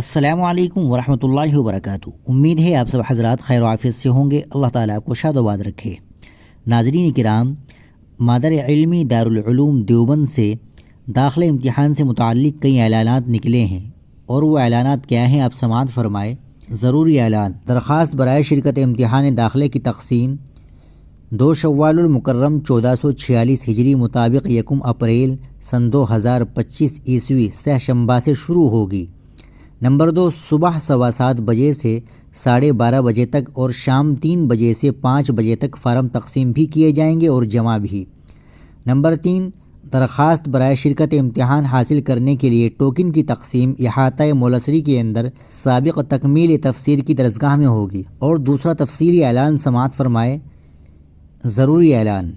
السلام علیکم ورحمۃ اللہ وبرکاتہ۔ امید ہے آپ سب حضرات خیر و عافیت سے ہوں گے۔ اللہ تعالیٰ آپ کو شاد و باد رکھے۔ ناظرین کرام، مادر علمی دارالعلوم دیوبند سے داخلہ امتحان سے متعلق کئی اعلانات نکلے ہیں، اور وہ اعلانات کیا ہیں آپ سماعت فرمائے۔ ضروری اعلان: درخواست برائے شرکت امتحان داخلے کی تقسیم 2 شوال المکرم 1446 ہجری مطابق 1 اپریل سن 2025 عیسوی سہ شنبہ سے شروع ہوگی۔ نمبر 2، صبح 7:15 بجے سے 12:30 بجے تک اور شام 3 بجے سے 5 بجے تک فارم تقسیم بھی کیے جائیں گے اور جمع بھی۔ نمبر 3، درخواست برائے شرکت امتحان حاصل کرنے کے لیے ٹوکن کی تقسیم احاطہ مولسری کے اندر سابق تکمیل تفسیر کی درسگاہ میں ہوگی۔ اور دوسرا تفصیلی اعلان سماعت فرمائے۔ ضروری اعلان: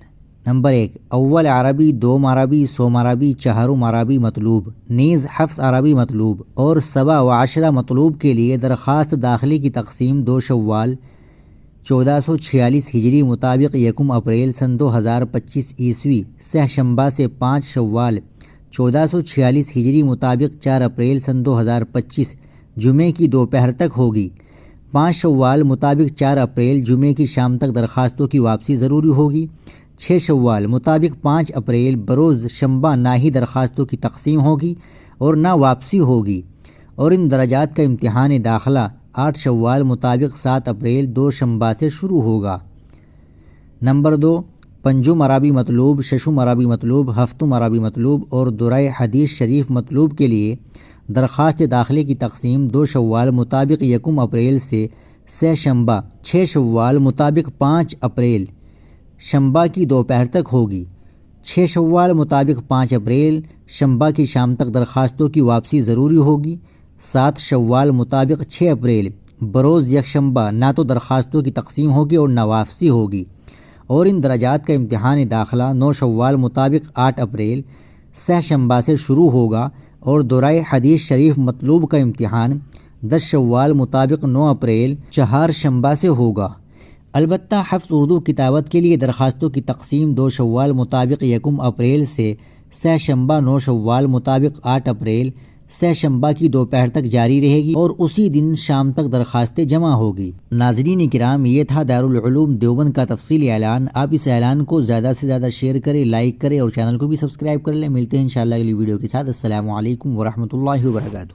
نمبر 1، اول عربی، دوم عربی، سوم عربی، چہارم عربی مطلوب، نیز حفظ عربی مطلوب اور 7 و 10 مطلوب کے لیے درخواست داخلے کی تقسیم 2 شوال 1446 ہجری مطابق 1 اپریل سن 2025 عیسوی سہ شنبہ سے 5 شوال 1446 ہجری مطابق 4 اپریل سن 2025 جمعے کی دوپہر تک ہوگی۔ 5 شوال مطابق 4 اپریل جمعے کی شام تک درخواستوں کی واپسی ضروری ہوگی۔ 6 شوال مطابق 5 اپریل بروز شنبہ نہ ہی درخواستوں کی تقسیم ہوگی اور نہ واپسی ہوگی، اور ان درجات کا امتحان داخلہ 8 شوال مطابق 7 اپریل 2 شنبہ سے شروع ہوگا۔ نمبر 2، پنجم عربی مطلوب، ششم عربی مطلوب، ہفتم عربی مطلوب اور دورہ حدیث شریف مطلوب کے لیے درخواست داخلے کی تقسیم 2 شوال مطابق 1 اپریل سے سہ شنبہ 6 شوال مطابق 5 اپریل شنبہ کی دوپہر تک ہوگی۔ 6 شوال مطابق 5 اپریل شنبہ کی شام تک درخواستوں کی واپسی ضروری ہوگی۔ 7 شوال مطابق 6 اپریل بروز یکشنبہ نہ تو درخواستوں کی تقسیم ہوگی اور نہ واپسی ہوگی، اور ان درجات کا امتحان داخلہ 9 شوال مطابق 8 اپریل سہ شنبہ سے شروع ہوگا، اور دورہ حدیث شریف مطلوب کا امتحان 10 شوال مطابق 9 اپریل چہار شنبہ سے ہوگا۔ البتہ حفظ اردو کتابت کے لیے درخواستوں کی تقسیم 2 شوال مطابق 1 اپریل سے سہ شنبہ 9 شوال مطابق 8 اپریل سہ شنبہ کی دوپہر تک جاری رہے گی، اور اسی دن شام تک درخواستیں جمع ہوگی۔ ناظرین کرام، یہ تھا دارالعلوم دیوبند کا تفصیلی اعلان۔ آپ اس اعلان کو زیادہ سے زیادہ شیئر کریں، لائک کریں اور چینل کو بھی سبسکرائب کر لیں۔ ملتے ہیں انشاءاللہ اگلی ویڈیو کے ساتھ۔ السلام علیکم ورحمۃ اللہ وبرکاتہ۔